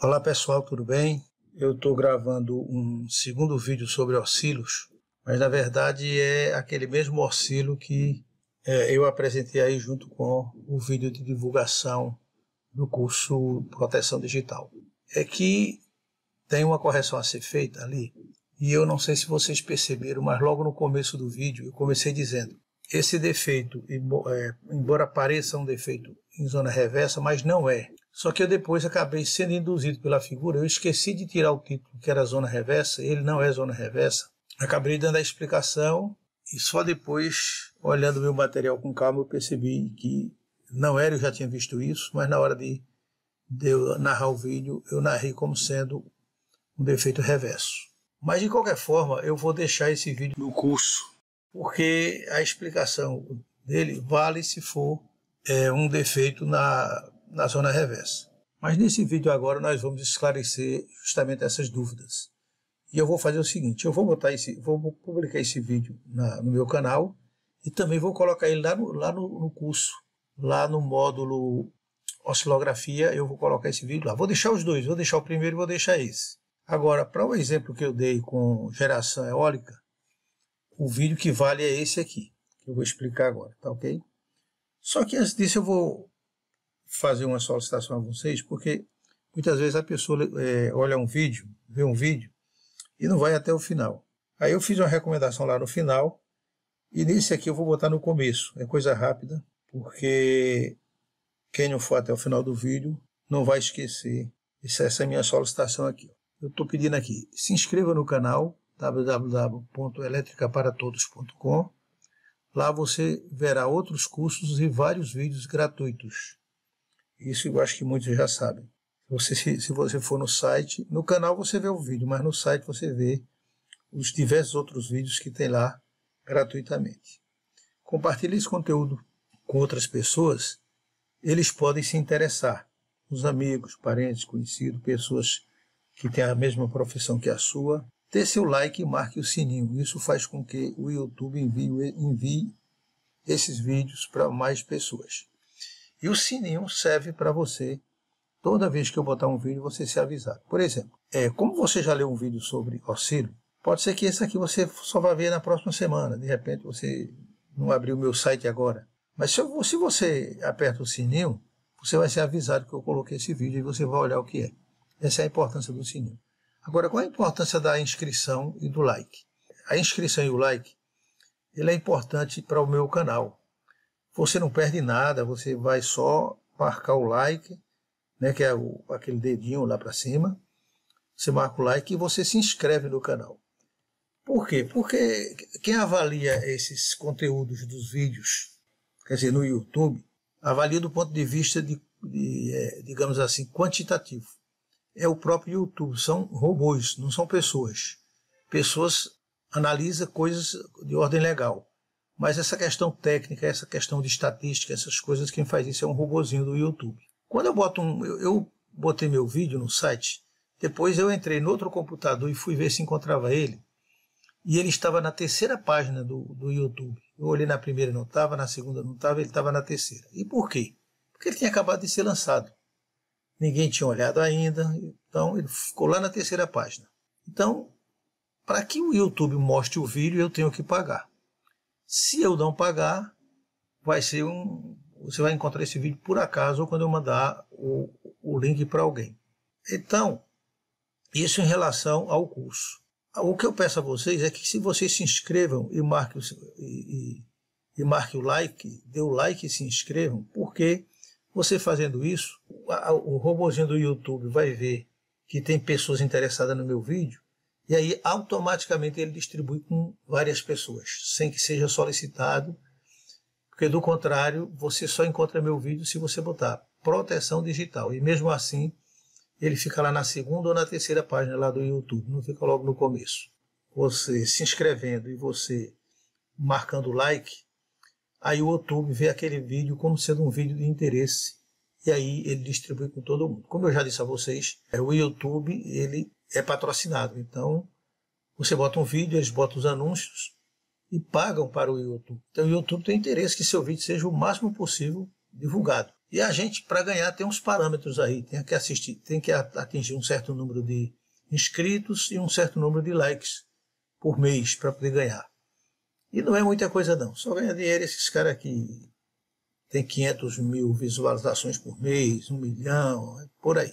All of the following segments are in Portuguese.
Olá pessoal, tudo bem? Eu estou gravando um segundo vídeo sobre oscilos, mas na verdade é aquele mesmo oscilo que eu apresentei aí junto com o vídeo de divulgação do curso Proteção Digital. É que tem uma correção a ser feita ali, e eu não sei se vocês perceberam, mas logo no começo do vídeo eu comecei dizendo: esse defeito, embora pareça um defeito em zona reversa, mas não é. Só que eu depois acabei sendo induzido pela figura, eu esqueci de tirar o título que era zona reversa, ele não é zona reversa. Acabei dando a explicação e só depois, olhando o meu material com calma, eu percebi que não era, eu já tinha visto isso, mas na hora de eu narrar o vídeo, eu narrei como sendo um defeito reverso. Mas de qualquer forma, eu vou deixar esse vídeo no curso, porque a explicação dele vale se for um defeito na zona reversa. Mas nesse vídeo agora nós vamos esclarecer justamente essas dúvidas. E eu vou fazer o seguinte, eu vou publicar esse vídeo no meu canal e também vou colocar ele lá no curso, lá no módulo oscilografia, eu vou colocar esse vídeo lá. Vou deixar os dois, vou deixar o primeiro e vou deixar esse. Agora, para o exemplo que eu dei com geração eólica, o vídeo que vale é esse aqui, que eu vou explicar agora, tá ok? Só que antes disso eu vou fazer uma solicitação a vocês, porque muitas vezes a pessoa olha um vídeo, vê um vídeo e não vai até o final. Aí eu fiz uma recomendação lá no final e nesse aqui eu vou botar no começo. É coisa rápida, porque quem não for até o final do vídeo não vai esquecer. Essa é a minha solicitação aqui. Eu estou pedindo aqui, se inscreva no canal www.eletricaparatodos.com. Lá você verá outros cursos e vários vídeos gratuitos. Isso eu acho que muitos já sabem. Se você for no site, no canal você vê o vídeo, mas no site você vê os diversos outros vídeos que tem lá gratuitamente. Compartilhe esse conteúdo com outras pessoas, eles podem se interessar. Os amigos, parentes, conhecidos, pessoas que têm a mesma profissão que a sua. Dê seu like e marque o sininho. Isso faz com que o YouTube envie esses vídeos para mais pessoas. E o sininho serve para você, toda vez que eu botar um vídeo, você ser avisado. Por exemplo, como você já leu um vídeo sobre oscilo, pode ser que esse aqui você só vai ver na próxima semana. De repente você não abriu o meu site agora. Mas se você aperta o sininho, você vai ser avisado que eu coloquei esse vídeo e você vai olhar o que é. Essa é a importância do sininho. Agora, qual é a importância da inscrição e do like? A inscrição e o like, ele é importante para o meu canal. Você não perde nada, você vai só marcar o like, né, que é aquele dedinho lá para cima. Você marca o like e você se inscreve no canal. Por quê? Porque quem avalia esses conteúdos dos vídeos, quer dizer, no YouTube, avalia do ponto de vista digamos assim, quantitativo. É o próprio YouTube, são robôs, não são pessoas. Pessoas analisam coisas de ordem legal. Mas essa questão técnica, essa questão de estatística, essas coisas, quem faz isso é um robozinho do YouTube. Quando eu botei meu vídeo no site, depois eu entrei no outro computador e fui ver se encontrava ele. E ele estava na terceira página do YouTube. Eu olhei na primeira, não estava, na segunda não estava, ele estava na terceira. E por quê? Porque ele tinha acabado de ser lançado. Ninguém tinha olhado ainda, então ele ficou lá na terceira página. Então, para que o YouTube mostre o vídeo, eu tenho que pagar. Se eu não pagar, você vai encontrar esse vídeo por acaso ou quando eu mandar o link para alguém. Então, isso em relação ao curso. O que eu peço a vocês é que se vocês se inscrevam e marquem o like, dê o like e se inscrevam, porque você fazendo isso, o robozinho do YouTube vai ver que tem pessoas interessadas no meu vídeo, e aí automaticamente ele distribui com várias pessoas, sem que seja solicitado, porque do contrário, você só encontra meu vídeo se você botar proteção digital, e mesmo assim, ele fica lá na segunda ou na terceira página lá do YouTube, não fica logo no começo. Você se inscrevendo e você marcando o like, aí o YouTube vê aquele vídeo como sendo um vídeo de interesse, e aí ele distribui com todo mundo. Como eu já disse a vocês, o YouTube ele é patrocinado, então você bota um vídeo, eles botam os anúncios e pagam para o YouTube. Então o YouTube tem interesse que seu vídeo seja o máximo possível divulgado. E a gente, para ganhar, tem uns parâmetros aí, tem que atingir um certo número de inscritos e um certo número de likes por mês para poder ganhar. E não é muita coisa não, só ganha dinheiro esses caras que tem 500 mil visualizações por mês, 1 milhão, por aí.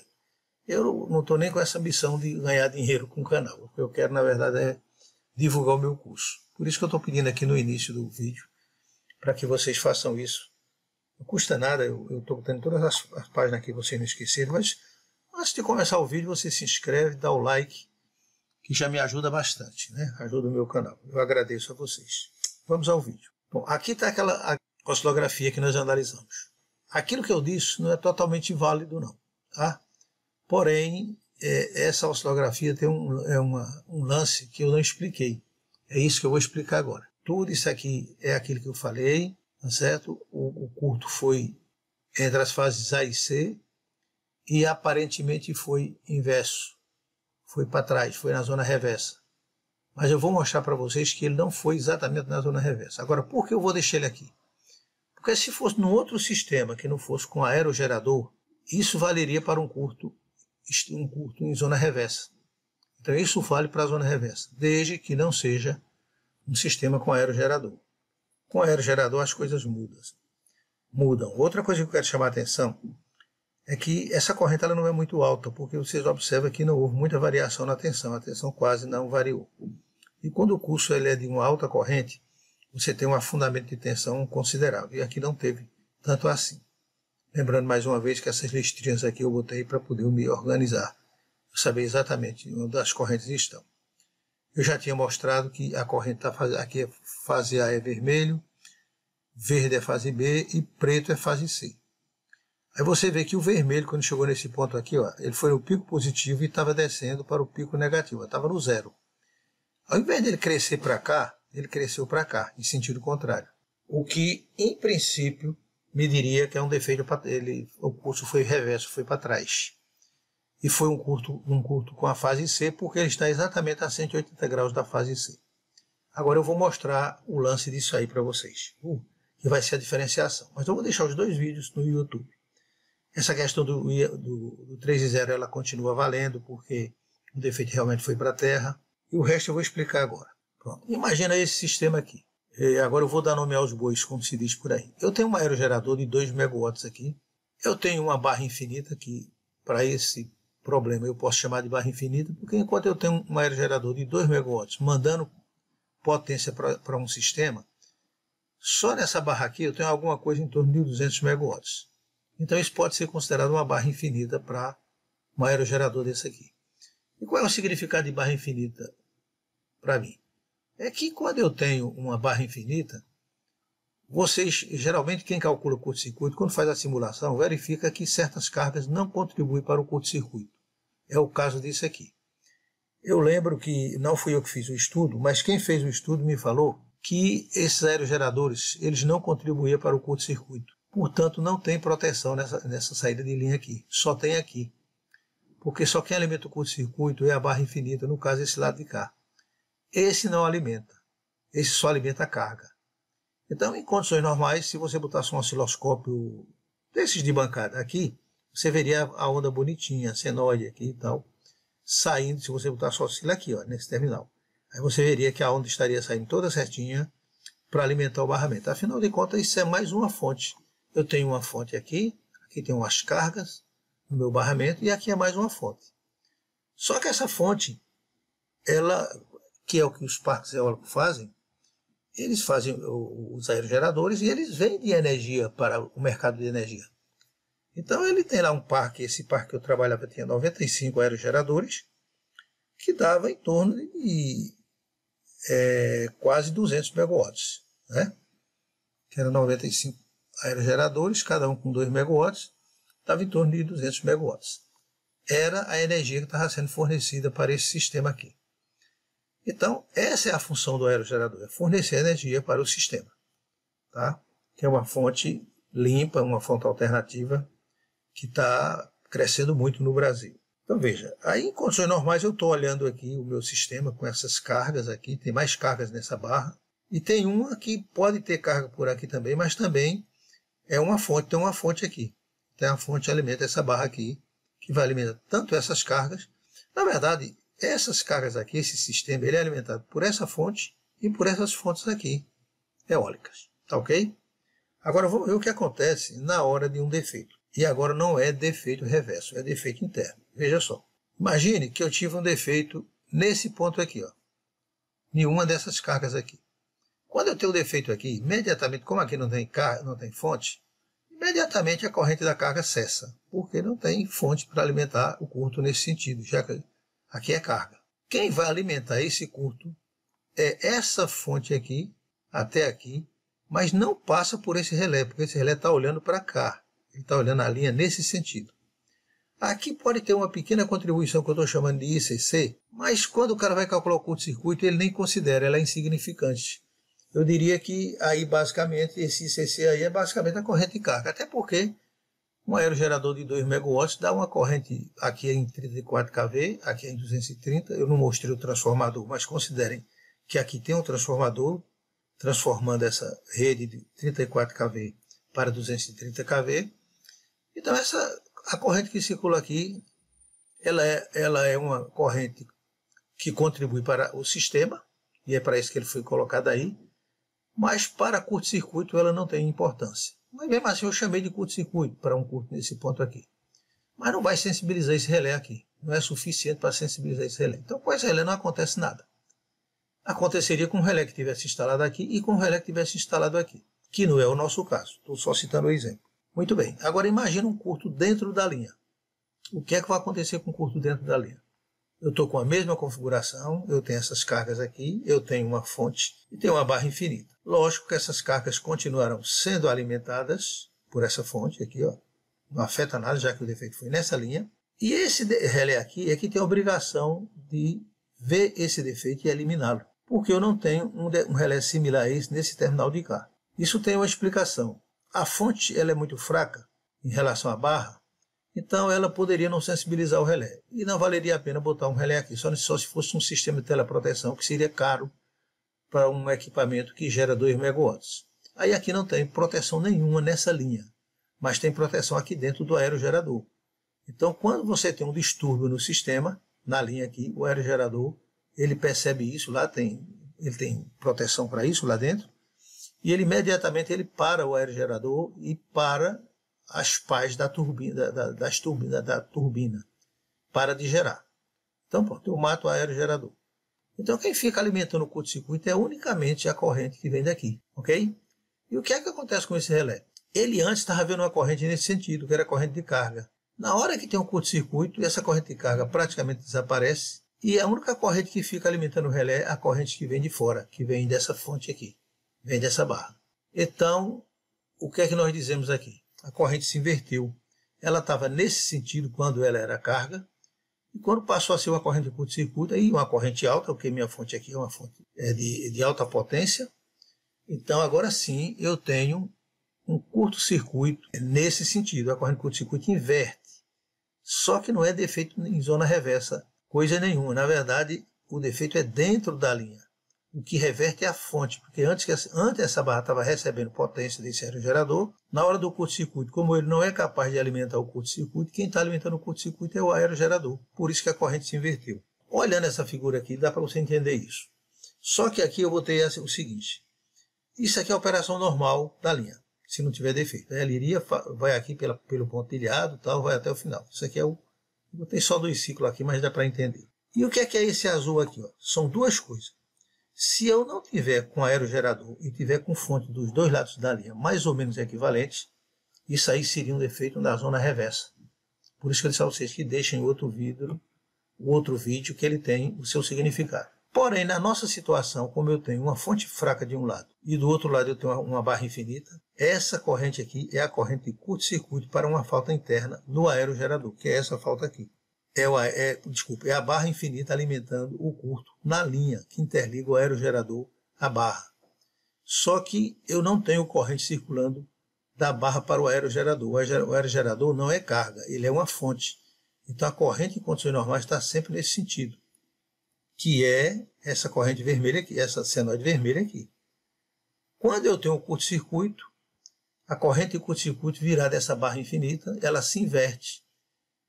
Eu não estou nem com essa ambição de ganhar dinheiro com o canal. O que eu quero, na verdade, é divulgar o meu curso. Por isso que eu estou pedindo aqui no início do vídeo, para que vocês façam isso. Não custa nada, eu estou botando todas as páginas aqui, vocês não esqueceram, mas antes de começar o vídeo, você se inscreve, dá o like, que já me ajuda bastante, né? Ajuda o meu canal. Eu agradeço a vocês. Vamos ao vídeo. Bom, aqui está aquela oscilografia que nós analisamos. Aquilo que eu disse não é totalmente válido, não. Tá? Porém, essa oscilografia tem um lance que eu não expliquei. É isso que eu vou explicar agora. Tudo isso aqui é aquilo que eu falei, tá certo? O curto foi entre as fases A e C e aparentemente foi inverso. Foi para trás, foi na zona reversa. Mas eu vou mostrar para vocês que ele não foi exatamente na zona reversa. Agora, por que eu vou deixar ele aqui? Porque se fosse num outro sistema que não fosse com aerogerador, isso valeria para um curto em zona reversa. Então isso vale para a zona reversa, desde que não seja um sistema com aerogerador. Com aerogerador as coisas mudam. Outra coisa que eu quero chamar a atenção é que essa corrente ela não é muito alta, porque vocês observam que não houve muita variação na tensão, a tensão quase não variou. E quando o curso ele é de uma alta corrente, você tem um afundamento de tensão considerável, e aqui não teve tanto assim. Lembrando mais uma vez que essas listrinhas aqui eu botei para poder me organizar, saber exatamente onde as correntes estão. Eu já tinha mostrado que a corrente aqui é fase A é vermelho, verde é fase B e preto é fase C. Aí você vê que o vermelho, quando chegou nesse ponto aqui, ó, ele foi no pico positivo e estava descendo para o pico negativo, estava no zero. Ao invés dele crescer para cá, ele cresceu para cá, em sentido contrário. O que, em princípio, me diria que é um defeito, o curso foi reverso, foi para trás. E foi um curto com a fase C, porque ele está exatamente a 180 graus da fase C. Agora eu vou mostrar o lance disso aí para vocês, que vai ser a diferenciação. Mas eu vou deixar os dois vídeos no YouTube. Essa questão do 3 e 0 ela continua valendo, porque o defeito realmente foi para a Terra. E o resto eu vou explicar agora. Pronto. Imagina esse sistema aqui. Agora eu vou dar nome aos bois, como se diz por aí. Eu tenho um aerogerador de 2 megawatts aqui. Eu tenho uma barra infinita, que para esse problema eu posso chamar de barra infinita, porque enquanto eu tenho um aerogerador de 2 megawatts mandando potência para um sistema, só nessa barra aqui eu tenho alguma coisa em torno de 200 megawatts. Então isso pode ser considerado uma barra infinita para um aerogerador desse aqui. E qual é o significado de barra infinita para mim? É que quando eu tenho uma barra infinita, vocês, geralmente quem calcula o curto-circuito, quando faz a simulação, verifica que certas cargas não contribuem para o curto-circuito. É o caso disso aqui. Eu lembro que não fui eu que fiz o estudo, mas quem fez o estudo me falou que esses aerogeradores eles não contribuíam para o curto-circuito. Portanto, não tem proteção nessa saída de linha aqui. Só tem aqui. Porque só quem alimenta o curto-circuito é a barra infinita, no caso esse lado de cá. Esse não alimenta. Esse só alimenta a carga. Então, em condições normais, se você botasse um osciloscópio desses de bancada aqui, você veria a onda bonitinha, senoide aqui e tal, saindo, se você botasse o oscila aqui, ó, nesse terminal. Aí você veria que a onda estaria saindo toda certinha para alimentar o barramento. Afinal de contas, isso é mais uma fonte. Eu tenho uma fonte aqui tem umas cargas no meu barramento, e aqui é mais uma fonte. Só que essa fonte, ela, que é o que os parques eólicos fazem, eles fazem os aerogeradores e eles vendem energia para o mercado de energia. Então ele tem lá um parque, esse parque que eu trabalhava tinha 95 aerogeradores, que dava em torno de quase 200 megawatts, né? Que eram 95 aerogeradores, cada um com 2 megawatts, estava em torno de 200 megawatts. Era a energia que estava sendo fornecida para esse sistema aqui. Então, essa é a função do aerogerador, é fornecer energia para o sistema, tá? Que é uma fonte limpa, uma fonte alternativa que está crescendo muito no Brasil. Então veja, aí em condições normais eu estou olhando aqui o meu sistema com essas cargas aqui, tem mais cargas nessa barra, e tem uma que pode ter carga por aqui também, mas também é uma fonte, tem uma fonte aqui. Então a fonte alimenta essa barra aqui, que vai alimentar tanto essas cargas. Na verdade, essas cargas aqui, esse sistema, ele é alimentado por essa fonte e por essas fontes aqui, eólicas. Tá ok? Agora vamos ver o que acontece na hora de um defeito. E agora não é defeito reverso, é defeito interno. Veja só. Imagine que eu tive um defeito nesse ponto aqui, ó, em uma dessas cargas aqui. Quando eu tenho um defeito aqui, imediatamente, como aqui não tem fonte, imediatamente a corrente da carga cessa, porque não tem fonte para alimentar o curto nesse sentido, já que aqui é carga. Quem vai alimentar esse curto é essa fonte aqui, até aqui, mas não passa por esse relé, porque esse relé está olhando para cá. Ele está olhando a linha nesse sentido. Aqui pode ter uma pequena contribuição que eu estou chamando de ICC, mas quando o cara vai calcular o curto-circuito, ele nem considera, ela é insignificante. Eu diria que aí basicamente esse ICC aí é basicamente a corrente de carga, até porque um aerogerador de 2 megawatts dá uma corrente aqui em 34 kV, aqui em 230, eu não mostrei o transformador, mas considerem que aqui tem um transformador transformando essa rede de 34 kV para 230 kV. Então a corrente que circula aqui, ela é uma corrente que contribui para o sistema, e é para isso que ele foi colocado aí, mas para curto-circuito ela não tem importância. Mas mesmo assim eu chamei de curto-circuito para um curto nesse ponto aqui. Mas não vai sensibilizar esse relé aqui, não é suficiente para sensibilizar esse relé. Então com esse relé não acontece nada. Aconteceria com o relé que tivesse instalado aqui e com o relé que tivesse instalado aqui, que não é o nosso caso, estou só citando o exemplo. Muito bem, agora imagina um curto dentro da linha. O que é que vai acontecer com o curto dentro da linha? Eu estou com a mesma configuração, eu tenho essas cargas aqui, eu tenho uma fonte e tenho uma barra infinita. Lógico que essas cargas continuarão sendo alimentadas por essa fonte aqui, ó. Não afeta nada, já que o defeito foi nessa linha. E esse relé aqui é que tem a obrigação de ver esse defeito e eliminá-lo, porque eu não tenho um relé similar a esse nesse terminal de cá. Isso tem uma explicação. A fonte ela é muito fraca em relação à barra, então ela poderia não sensibilizar o relé. E não valeria a pena botar um relé aqui, só se fosse um sistema de teleproteção, que seria caro para um equipamento que gera 2 megawatts. Aí aqui não tem proteção nenhuma nessa linha, mas tem proteção aqui dentro do aerogerador. Então quando você tem um distúrbio no sistema, na linha aqui, o aerogerador, ele percebe isso, ele tem proteção para isso lá dentro, e ele imediatamente ele para o aerogerador e para as pás da turbina, da turbina, para de gerar. Então, pronto, eu mato o aerogerador. Então, quem fica alimentando o curto-circuito é unicamente a corrente que vem daqui, ok? E o que é que acontece com esse relé? Ele antes estava vendo uma corrente nesse sentido, que era a corrente de carga. Na hora que tem um curto-circuito, essa corrente de carga praticamente desaparece, e a única corrente que fica alimentando o relé é a corrente que vem de fora, que vem dessa fonte aqui, vem dessa barra. Então, o que é que nós dizemos aqui? A corrente se inverteu. Ela estava nesse sentido quando ela era carga, e quando passou a ser uma corrente de curto-circuito, aí uma corrente alta, porque minha fonte aqui é uma fonte de alta potência, então agora sim eu tenho um curto-circuito nesse sentido. A corrente de curto-circuito inverte. Só que não é defeito em zona reversa, coisa nenhuma. Na verdade, o defeito é dentro da linha. O que reverte é a fonte, porque antes essa barra estava recebendo potência desse aerogerador, na hora do curto-circuito, como ele não é capaz de alimentar o curto-circuito, quem está alimentando o curto-circuito é o aerogerador. Por isso que a corrente se inverteu. Olhando essa figura aqui, dá para você entender isso. Só que aqui eu botei o seguinte. Isso aqui é a operação normal da linha, se não tiver defeito. Ela vai aqui pelo ponto ilhado, tal, vai até o final. Isso aqui eu botei só 2 ciclos aqui, mas dá para entender. E o que é esse azul aqui? Ó? São duas coisas. Se eu não tiver com aerogerador e tiver com fonte dos dois lados da linha mais ou menos equivalentes, isso aí seria um defeito na zona reversa. Por isso que eu disse a vocês que deixem o outro vídeo que ele tem o seu significado. Porém, na nossa situação, como eu tenho uma fonte fraca de um lado e do outro lado eu tenho uma barra infinita, essa corrente aqui é a corrente de curto-circuito para uma falta interna no aerogerador, que é essa falta aqui. É a barra infinita alimentando o curto na linha que interliga o aerogerador à barra. Só que eu não tenho corrente circulando da barra para o aerogerador. O aerogerador não é carga, ele é uma fonte. Então a corrente em condições normais está sempre nesse sentido, que é essa corrente vermelha aqui, essa senoide vermelha aqui. Quando eu tenho um curto-circuito, a corrente de curto-circuito virá dessa barra infinita, ela se inverte.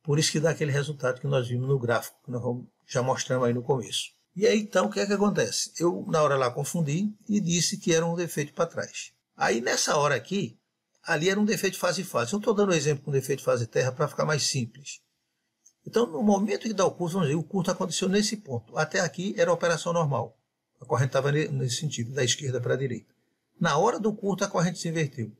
Por isso que dá aquele resultado que nós vimos no gráfico, que nós já mostramos aí no começo. E aí, então, o que é que acontece? Eu, na hora lá, confundi e disse que era um defeito para trás. Aí, nessa hora aqui, ali era um defeito de fase-fase. Eu estou dando um exemplo com defeito de fase-terra para ficar mais simples. Então, no momento que dá o curto, vamos dizer, o curto aconteceu nesse ponto. Até aqui era a operação normal. A corrente estava nesse sentido, da esquerda para a direita. Na hora do curto, a corrente se inverteu.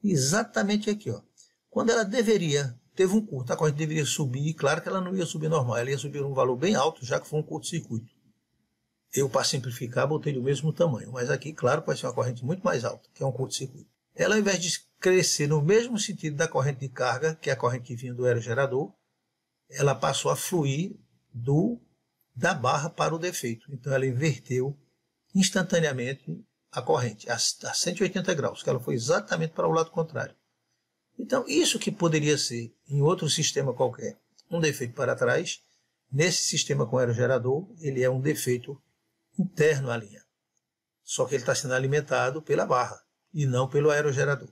Exatamente aqui, ó. Quando ela teve um curto, a corrente deveria subir, e claro que ela não ia subir normal, ela ia subir um valor bem alto, já que foi um curto-circuito. Eu, para simplificar, botei do mesmo tamanho, mas aqui, claro, vai ser uma corrente muito mais alta, que é um curto-circuito. Ela, ao invés de crescer no mesmo sentido da corrente de carga, que é a corrente que vinha do aerogerador, ela passou a fluir da barra para o defeito. Então, ela inverteu instantaneamente a corrente, a 180 graus, que ela foi exatamente para o lado contrário. Então, isso que poderia ser, em outro sistema qualquer, um defeito para trás, nesse sistema com aerogerador, ele é um defeito interno à linha. Só que ele está sendo alimentado pela barra e não pelo aerogerador.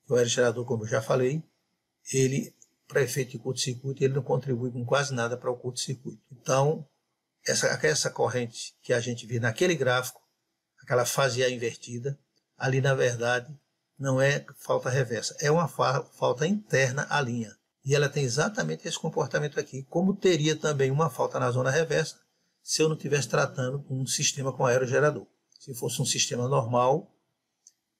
O aerogerador, como eu já falei, ele, para efeito de curto-circuito, ele não contribui com quase nada para o curto-circuito. Então, essa corrente que a gente vê naquele gráfico, aquela fase A invertida, ali na verdade não é falta reversa, é uma falta interna à linha. E ela tem exatamente esse comportamento aqui, como teria também uma falta na zona reversa, se eu não estivesse tratando um sistema com aerogerador. Se fosse um sistema normal,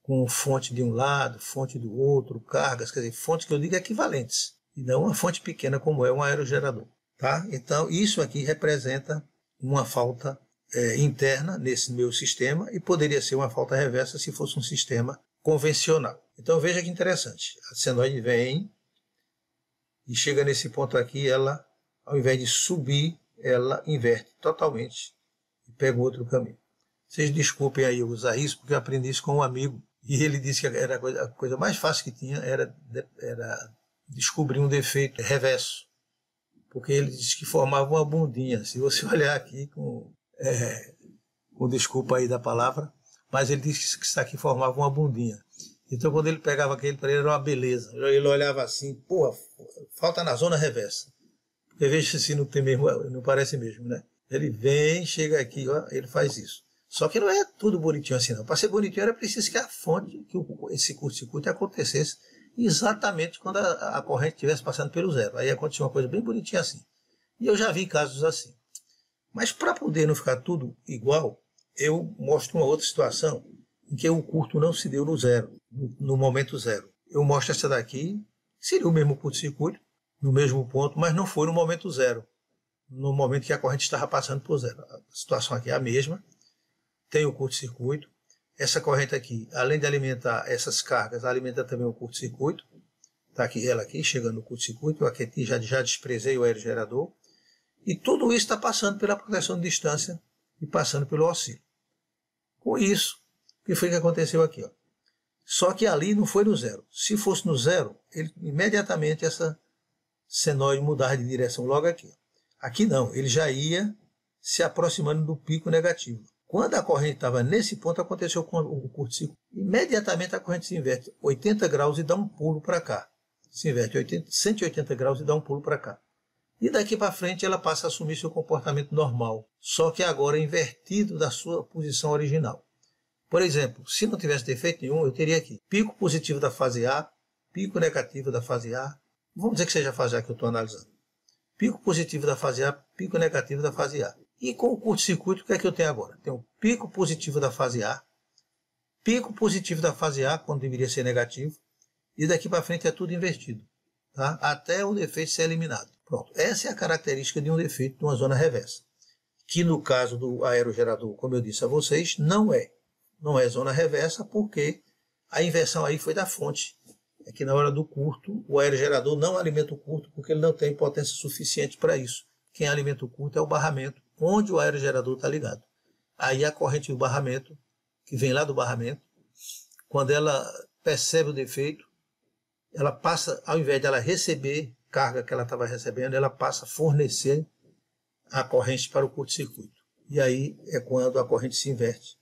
com fonte de um lado, fonte do outro, cargas, quer dizer, fontes que eu digo equivalentes, e não uma fonte pequena como é um aerogerador. Tá? Então, isso aqui representa uma falta interna nesse meu sistema e poderia ser uma falta reversa se fosse um sistema convencional. Então, veja que interessante. A senoide vem e chega nesse ponto aqui, ela, ao invés de subir, ela inverte totalmente e pega outro caminho. Vocês desculpem aí eu usar isso, porque eu aprendi isso com um amigo e ele disse que era a coisa mais fácil que tinha era descobrir um defeito reverso, porque ele disse que formava uma bundinha. Se você olhar aqui com desculpa aí da palavra, mas ele disse que isso aqui formava uma bundinha. Então, quando ele pegava aquele, para ele era uma beleza. Ele olhava assim, pô, falta na zona reversa. Porque veja se não tem mesmo, não parece mesmo, né? Ele vem, chega aqui, ó, ele faz isso. Só que não é tudo bonitinho assim, não. Para ser bonitinho era preciso que a fonte, que esse curto-circuito acontecesse exatamente quando a corrente estivesse passando pelo zero. Aí acontecia uma coisa bem bonitinha assim. E eu já vi casos assim. Mas para poder não ficar tudo igual, eu mostro uma outra situação em que o curto não se deu no zero, no momento zero. Eu mostro essa daqui, seria o mesmo curto-circuito, no mesmo ponto, mas não foi no momento zero, no momento que a corrente estava passando por zero. A situação aqui é a mesma, tem o curto-circuito. Essa corrente aqui, além de alimentar essas cargas, alimenta também o curto-circuito. Está aqui, ela aqui, chegando no curto-circuito, aqui já desprezei o aerogerador. E tudo isso está passando pela proteção de distância e passando pelo oscilo. Com isso, o que foi que aconteceu aqui? Ó? Só que ali não foi no zero. Se fosse no zero, imediatamente essa senoide mudar de direção logo aqui. Aqui não, ele já ia se aproximando do pico negativo. Quando a corrente estava nesse ponto, aconteceu com o curto-circuito. Imediatamente a corrente se inverte 80 graus e dá um pulo para cá. Se inverte 180 graus e dá um pulo para cá. E daqui para frente ela passa a assumir seu comportamento normal, só que agora invertido da sua posição original. Por exemplo, se não tivesse defeito nenhum, eu teria aqui pico positivo da fase A, pico negativo da fase A. Vamos dizer que seja a fase A que eu estou analisando. Pico positivo da fase A, pico negativo da fase A. E com o curto-circuito, o que é que eu tenho agora? Tenho pico positivo da fase A, pico positivo da fase A, quando deveria ser negativo, e daqui para frente é tudo invertido, tá? Até o defeito ser eliminado. Pronto, essa é a característica de um defeito de uma zona reversa, que no caso do aerogerador, como eu disse a vocês, não é zona reversa, porque a inversão aí foi da fonte. É que na hora do curto, o aerogerador não alimenta o curto, porque ele não tem potência suficiente para isso. Quem alimenta o curto é o barramento, onde o aerogerador está ligado. Aí a corrente do barramento, que vem lá do barramento, quando ela percebe o defeito, ela passa, ao invés de ela receber carga que ela estava recebendo, ela passa a fornecer a corrente para o curto-circuito. E aí é quando a corrente se inverte.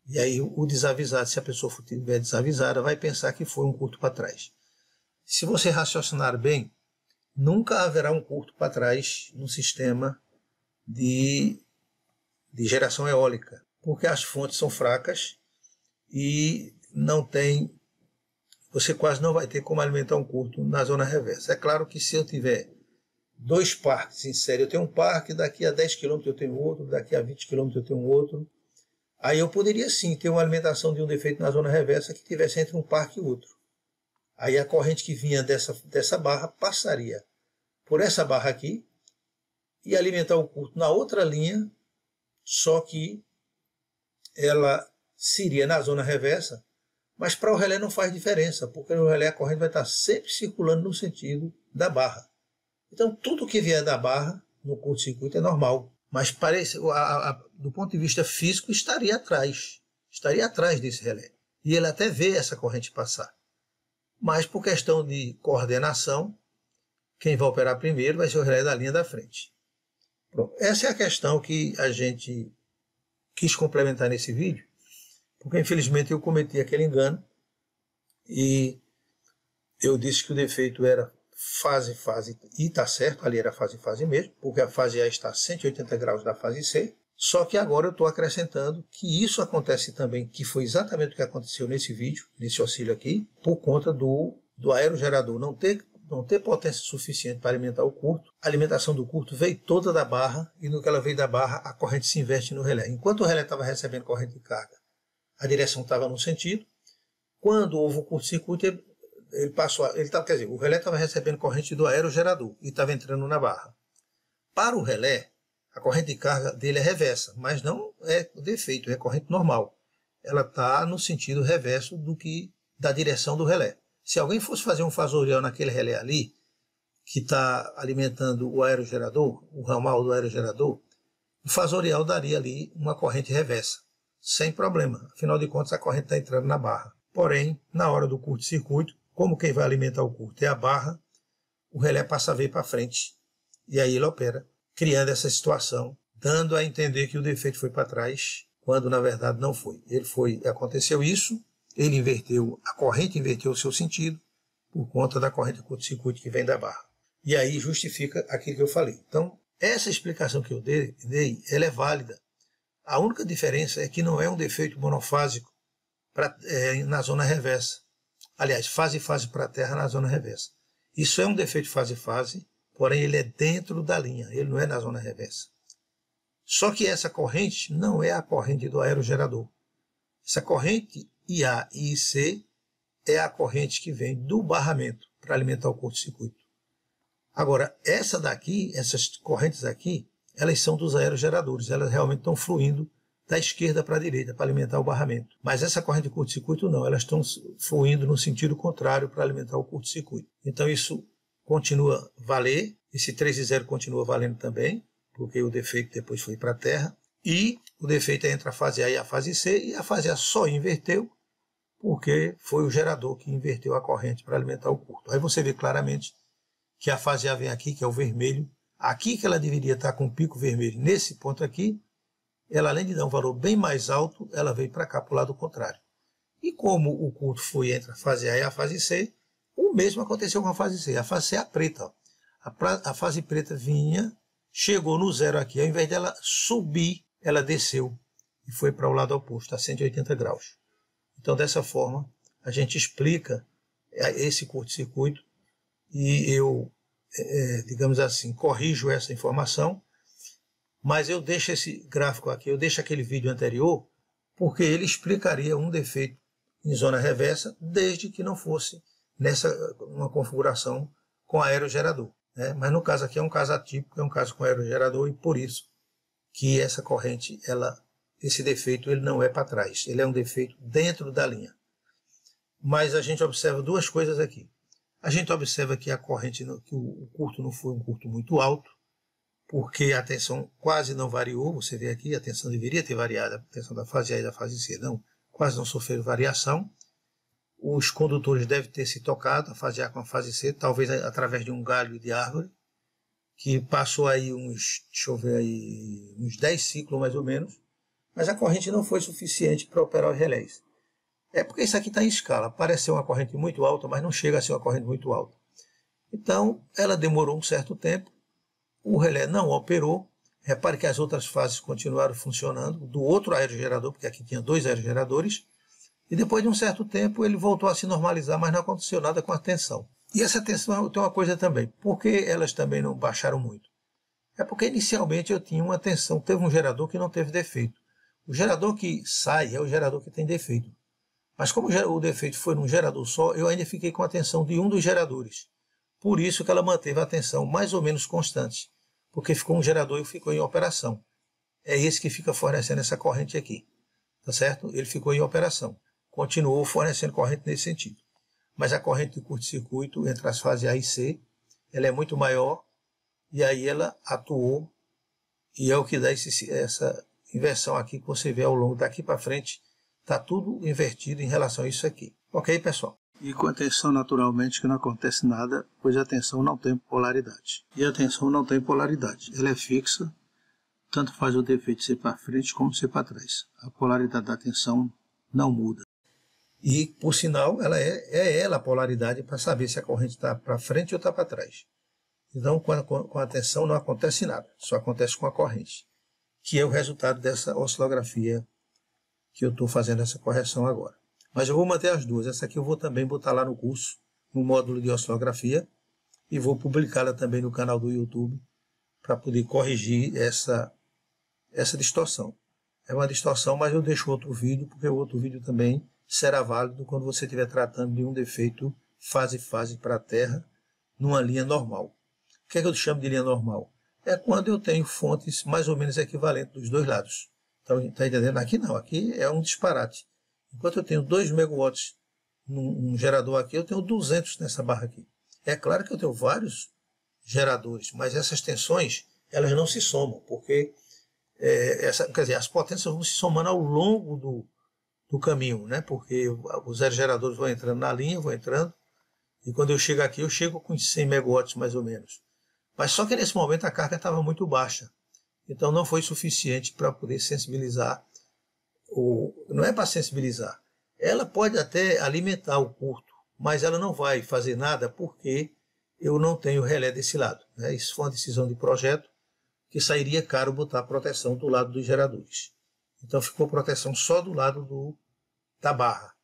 E aí o desavisado, se a pessoa estiver desavisada, vai pensar que foi um curto para trás. Se você raciocinar bem, nunca haverá um curto para trás no sistema de geração eólica, porque as fontes são fracas e não tem, você quase não vai ter como alimentar um curto na zona reversa. É claro que se eu tiver 2 parques em série, eu tenho um parque, daqui a 10 km eu tenho outro, daqui a 20 km eu tenho outro, aí eu poderia sim ter uma alimentação de um defeito na zona reversa que tivesse entre um parque e outro. Aí a corrente que vinha dessa barra passaria por essa barra aqui e alimentar o curto na outra linha, só que ela seria na zona reversa, mas para o relé não faz diferença, porque no relé a corrente vai estar sempre circulando no sentido da barra. Então tudo que vier da barra no curto-circuito é normal, mas parece, do ponto de vista físico estaria atrás desse relé. E ele até vê essa corrente passar. Mas por questão de coordenação, quem vai operar primeiro vai ser o relé da linha da frente. Pronto. Essa é a questão que a gente quis complementar nesse vídeo, porque infelizmente eu cometi aquele engano e eu disse que o defeito era fase, e está certo, ali era fase mesmo, porque a fase A está a 180 graus da fase C, só que agora eu estou acrescentando que isso acontece também, que foi exatamente o que aconteceu nesse vídeo, nesse auxílio aqui, por conta do aerogerador não ter potência suficiente para alimentar o curto. A alimentação do curto veio toda da barra e no que ela veio da barra, a corrente se inverte no relé. Enquanto o relé estava recebendo corrente de carga, a direção estava num sentido. Quando houve o curto-circuito, o relé estava recebendo corrente do aerogerador e estava entrando na barra. Para o relé, a corrente de carga dele é reversa, mas não é defeito, é corrente normal. Ela está no sentido reverso da direção do relé. Se alguém fosse fazer um fasorial naquele relé ali, que está alimentando o aerogerador, o ramal do aerogerador, o fasorial daria ali uma corrente reversa, sem problema. Afinal de contas, a corrente está entrando na barra. Porém, na hora do curto-circuito, como quem vai alimentar o curto é a barra, o relé passa a ver para frente e aí ele opera, criando essa situação, dando a entender que o defeito foi para trás, quando na verdade não foi. Aconteceu isso, a corrente inverteu o seu sentido por conta da corrente de curto-circuito que vem da barra. E aí justifica aquilo que eu falei. Então, essa explicação que eu dei, ela é válida. A única diferença é que não é um defeito monofásico na zona reversa. Aliás, fase para a terra na zona reversa. Isso é um defeito fase, porém ele é dentro da linha, ele não é na zona reversa. Só que essa corrente não é a corrente do aerogerador. Essa corrente IA e IC é a corrente que vem do barramento para alimentar o curto-circuito. Agora, essas correntes aqui, elas são dos aerogeradores, elas realmente estão fluindo da esquerda para a direita para alimentar o barramento. Mas essa corrente de curto-circuito não, elas estão fluindo no sentido contrário para alimentar o curto-circuito. Então isso continua a valer, esse 3,0 continua valendo também, porque o defeito depois foi para a terra, e o defeito é entre a fase A e a fase C, e a fase A só inverteu, porque foi o gerador que inverteu a corrente para alimentar o curto. Aí você vê claramente que a fase A vem aqui, que é o vermelho, aqui que ela deveria estar com o pico vermelho, nesse ponto aqui, ela além de dar um valor bem mais alto, ela veio para cá, para o lado contrário. E como o curto foi entre a fase A e a fase C, o mesmo aconteceu com a fase C. A fase C é a preta. Ó. A fase preta vinha, chegou no zero aqui, ao invés dela subir, ela desceu e foi para o lado oposto, a 180 graus. Então, dessa forma, a gente explica esse curto-circuito e eu, digamos assim, corrijo essa informação, mas eu deixo esse gráfico aqui, eu deixo aquele vídeo anterior, porque ele explicaria um defeito em zona reversa, desde que não fosse uma configuração com aerogerador. Né? Mas no caso aqui é um caso atípico, é um caso com aerogerador, e por isso que essa corrente, esse defeito ele não é para trás, ele é um defeito dentro da linha. Mas a gente observa duas coisas aqui. A gente observa que a corrente, que o curto não foi um curto muito alto, porque a tensão quase não variou. Você vê aqui, a tensão deveria ter variado, a tensão da fase A e da fase C, não, quase não sofreu variação. Os condutores devem ter se tocado, a fase A com a fase C, talvez através de um galho de árvore, que passou aí uns 10 ciclos mais ou menos, mas a corrente não foi suficiente para operar os relés. É porque isso aqui está em escala, parece ser uma corrente muito alta, mas não chega a ser uma corrente muito alta. Então, ela demorou um certo tempo, o relé não operou. Repare que as outras fases continuaram funcionando, do outro aerogerador, porque aqui tinha 2 aerogeradores, e depois de um certo tempo ele voltou a se normalizar, mas não aconteceu nada com a tensão. E essa tensão tem uma coisa também, por que elas também não baixaram muito? É porque inicialmente eu tinha uma tensão, teve um gerador que não teve defeito. O gerador que sai é o gerador que tem defeito. Mas como o defeito foi num gerador só, eu ainda fiquei com a tensão de um dos geradores. Por isso que ela manteve a tensão mais ou menos constante, porque ficou um gerador e ficou em operação. É esse que fica fornecendo essa corrente aqui, tá certo? Ele ficou em operação, continuou fornecendo corrente nesse sentido. Mas a corrente de curto-circuito entre as fases A e C, ela é muito maior, e aí ela atuou, e é o que dá essa inversão aqui que você vê ao longo daqui para frente, está tudo invertido em relação a isso aqui. Ok, pessoal? E com a tensão, naturalmente, que não acontece nada, pois a tensão não tem polaridade. E a tensão não tem polaridade, ela é fixa, tanto faz o defeito ser para frente como ser para trás. A polaridade da tensão não muda. E, por sinal, ela é ela a polaridade para saber se a corrente está para frente ou está para trás. Então, com a tensão não acontece nada, só acontece com a corrente, que é o resultado dessa oscilografia que eu estou fazendo essa correção agora. Mas eu vou manter as duas. Essa aqui eu vou também botar lá no curso, no módulo de oscilografia, e vou publicá-la também no canal do YouTube, para poder corrigir essa distorção. É uma distorção, mas eu deixo outro vídeo, porque o outro vídeo também será válido quando você estiver tratando de um defeito fase-fase para a Terra, numa linha normal. O que é que eu chamo de linha normal? É quando eu tenho fontes mais ou menos equivalentes dos dois lados. Então, está entendendo? Aqui não, aqui é um disparate. Enquanto eu tenho 2 megawatts num gerador aqui, eu tenho 200 nessa barra aqui. É claro que eu tenho vários geradores, mas essas tensões, elas não se somam, porque quer dizer, as potências vão se somando ao longo do caminho, né? Porque os aerogeradores vão entrando na linha, vão entrando, e quando eu chego aqui, eu chego com 100 megawatts mais ou menos. Mas só que nesse momento a carga estava muito baixa, então não foi suficiente para poder sensibilizar. Não é para sensibilizar, ela pode até alimentar o curto, mas ela não vai fazer nada porque eu não tenho relé desse lado, né? Isso foi uma decisão de projeto, que sairia caro botar a proteção do lado dos geradores. Então ficou proteção só do lado da barra.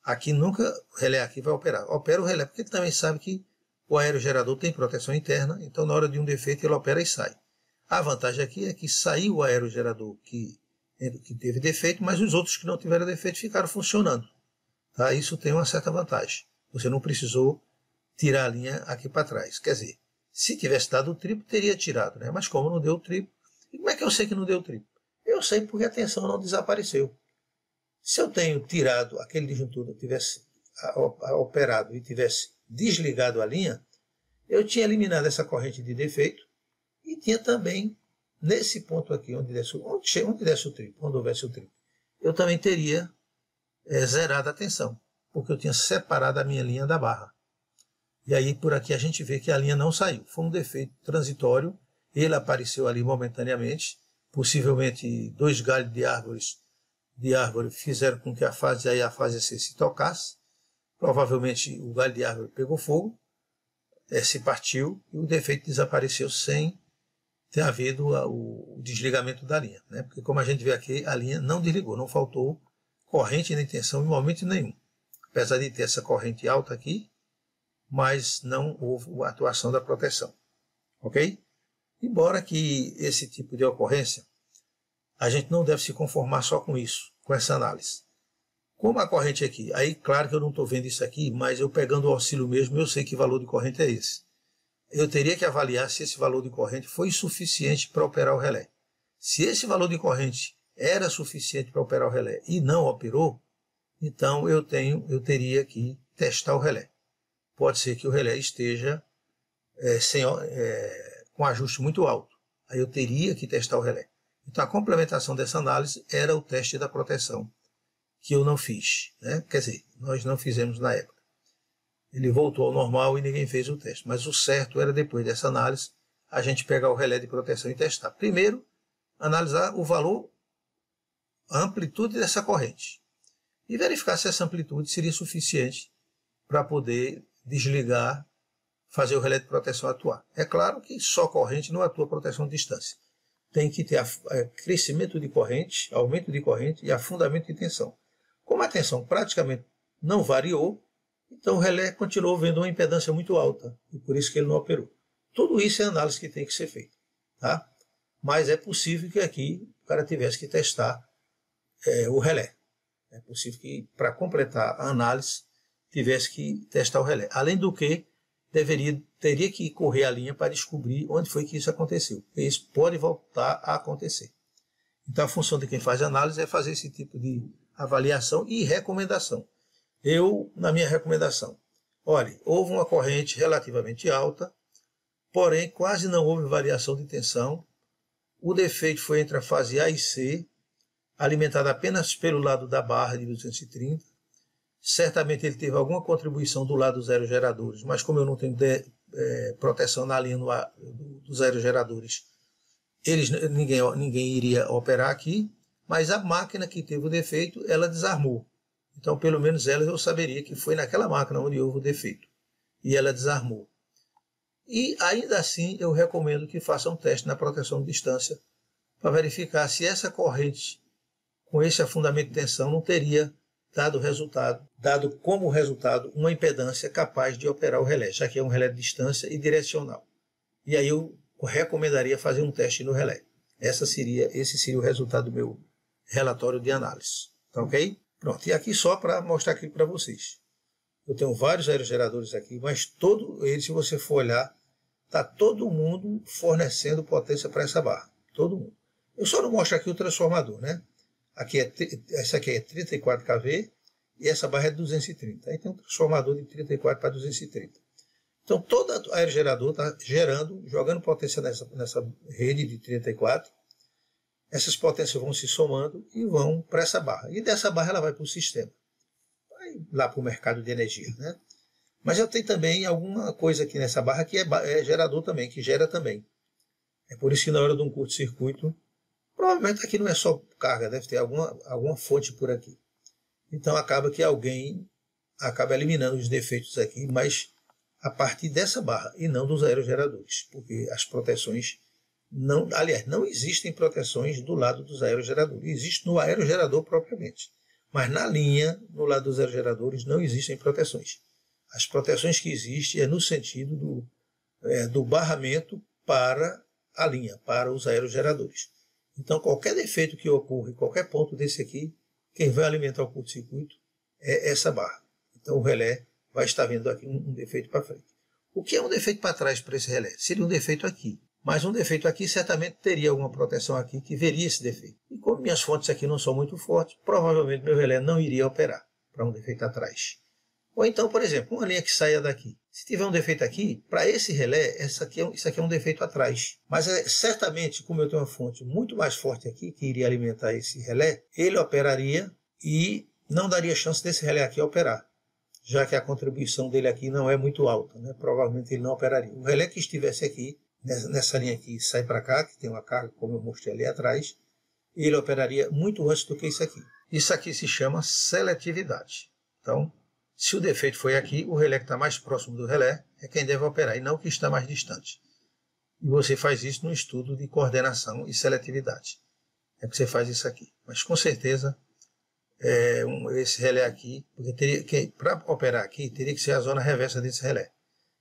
Aqui nunca o relé aqui vai operar. Opera o relé, porque ele também sabe que o aerogerador tem proteção interna, então na hora de um defeito ele opera e sai. A vantagem aqui é que saiu o aerogerador que teve defeito, mas os outros que não tiveram defeito ficaram funcionando. Tá? Isso tem uma certa vantagem. Você não precisou tirar a linha aqui para trás. Quer dizer, se tivesse dado o triplo, teria tirado, né? Mas como não deu o triplo, e como é que eu sei que não deu o triplo? Eu sei porque a tensão não desapareceu. Se eu tenho tirado aquele disjuntor, tivesse operado e tivesse desligado a linha, eu tinha eliminado essa corrente de defeito e tinha também, nesse ponto aqui, onde desse o triplo, onde houvesse o triplo, eu também teria zerado a tensão, porque eu tinha separado a minha linha da barra. E aí por aqui a gente vê que a linha não saiu. Foi um defeito transitório, ele apareceu ali momentaneamente, possivelmente 2 galhos de árvore fizeram com que a fase A e a fase C se tocasse. Provavelmente o galho de árvore pegou fogo, se partiu e o defeito desapareceu sem ter havido o desligamento da linha, né? Porque como a gente vê aqui, a linha não desligou, não faltou corrente nem tensão em momento nenhum. Apesar de ter essa corrente alta aqui, mas não houve a atuação da proteção. Ok? Embora que esse tipo de ocorrência, a gente não deve se conformar só com isso, com essa análise. Como a corrente aqui, aí claro que eu não estou vendo isso aqui, mas eu pegando o oscilo mesmo, eu sei que valor de corrente é esse. Eu teria que avaliar se esse valor de corrente foi suficiente para operar o relé. Se esse valor de corrente era suficiente para operar o relé e não operou, então eu teria que testar o relé. Pode ser que o relé esteja com ajuste muito alto. Aí eu teria que testar o relé. Então a complementação dessa análise era o teste da proteção, que eu não fiz, né? Quer dizer, nós não fizemos na época. Ele voltou ao normal e ninguém fez o teste. Mas o certo era, depois dessa análise, a gente pegar o relé de proteção e testar. Primeiro, analisar o valor a amplitude dessa corrente e verificar se essa amplitude seria suficiente para poder desligar, fazer o relé de proteção atuar. É claro que só corrente não atua proteção de distância. Tem que ter crescimento de corrente, aumento de corrente e afundamento de tensão. Como a tensão praticamente não variou, então o relé continuou vendo uma impedância muito alta e por isso que ele não operou. Tudo isso é análise que tem que ser feita, tá? Mas é possível que aqui o cara tivesse que testar o relé. É possível que, para completar a análise, tivesse que testar o relé. Além do que, teria que correr a linha para descobrir onde foi que isso aconteceu. Porque isso pode voltar a acontecer. Então, a função de quem faz análise é fazer esse tipo de avaliação e recomendação. Eu, na minha recomendação, olhe, houve uma corrente relativamente alta, porém quase não houve variação de tensão. O defeito foi entre a fase A e C, alimentada apenas pelo lado da barra de 230. Certamente ele teve alguma contribuição do lado dos aerogeradores, mas como eu não tenho proteção na linha dos aerogeradores, ninguém iria operar aqui, mas a máquina que teve o defeito, ela desarmou. Então, pelo menos eu saberia que foi naquela máquina onde houve o defeito. E ela desarmou. E ainda assim, eu recomendo que faça um teste na proteção de distância para verificar se essa corrente com esse afundamento de tensão não teria dado como resultado uma impedância capaz de operar o relé, já que é um relé de distância e direcional. E aí eu recomendaria fazer um teste no relé. Esse seria o resultado do meu relatório de análise. Tá ok? Pronto, e aqui só para mostrar aqui para vocês. Eu tenho vários aerogeradores aqui, mas todos eles, se você for olhar, está todo mundo fornecendo potência para essa barra. Todo mundo. Eu só não mostro aqui o transformador, né? Essa aqui é 34 kV e essa barra é 230. Aí tem um transformador de 34 para 230. Então, todo aerogerador está jogando potência nessa rede de 34. Essas potências vão se somando e vão para essa barra. E dessa barra ela vai para o sistema. Vai lá para o mercado de energia, né? Mas eu tenho também alguma coisa aqui nessa barra que é gerador também, que gera também. É por isso que na hora de um curto-circuito, provavelmente aqui não é só carga, deve ter alguma fonte por aqui. Então acaba que alguém acaba eliminando os defeitos aqui, mas a partir dessa barra e não dos aerogeradores, porque as proteções não existem proteções do lado dos aerogeradores, existe no aerogerador propriamente, mas na linha, no lado dos aerogeradores, não existem proteções. As proteções que existem é no sentido do barramento para a linha, para os aerogeradores. Então, qualquer defeito que ocorra em qualquer ponto desse aqui, quem vai alimentar o curto-circuito é essa barra. Então, o relé vai estar vendo aqui um defeito para frente. O que é um defeito para trás para esse relé? Seria um defeito aqui. Mas um defeito aqui certamente teria alguma proteção aqui que veria esse defeito. E como minhas fontes aqui não são muito fortes, provavelmente meu relé não iria operar para um defeito atrás. Ou então, por exemplo, uma linha que saia daqui. Se tiver um defeito aqui, para esse relé, isso aqui é um defeito atrás. Mas certamente, como eu tenho uma fonte muito mais forte aqui, que iria alimentar esse relé, ele operaria e não daria chance desse relé aqui operar, já que a contribuição dele aqui não é muito alta, né? Provavelmente ele não operaria. O relé que estivesse aqui, nessa linha aqui, sai para cá, que tem uma carga, como eu mostrei ali atrás, ele operaria muito antes do que isso aqui. Isso aqui se chama seletividade. Então, se o defeito foi aqui, o relé que está mais próximo do relé é quem deve operar, e não o que está mais distante. E você faz isso no estudo de coordenação e seletividade. É que você faz isso aqui. Mas com certeza, esse relé aqui, porque para operar aqui, teria que ser a zona reversa desse relé.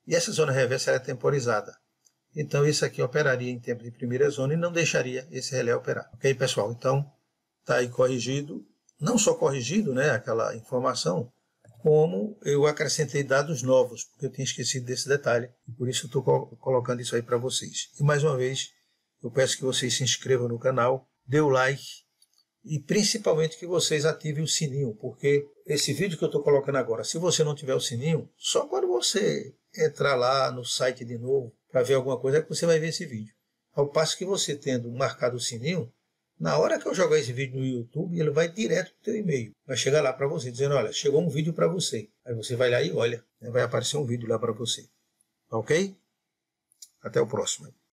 E essa zona reversa é temporizada. Então, isso aqui operaria em tempo de primeira zona e não deixaria esse relé operar. Ok, pessoal? Então, está aí corrigido. Não só corrigido, né, aquela informação, como eu acrescentei dados novos, porque eu tinha esquecido desse detalhe, e por isso eu estou colocando isso aí para vocês. E mais uma vez, eu peço que vocês se inscrevam no canal, dê o like, e principalmente que vocês ativem o sininho, porque esse vídeo que eu estou colocando agora, se você não tiver o sininho, só quando você entrar lá no site de novo, para ver alguma coisa, é que você vai ver esse vídeo. Ao passo que você tendo marcado o sininho, na hora que eu jogar esse vídeo no YouTube, ele vai direto para o teu e-mail. Vai chegar lá para você, dizendo, olha, chegou um vídeo para você. Aí você vai lá e olha, vai aparecer um vídeo lá para você. Ok? Até o próximo.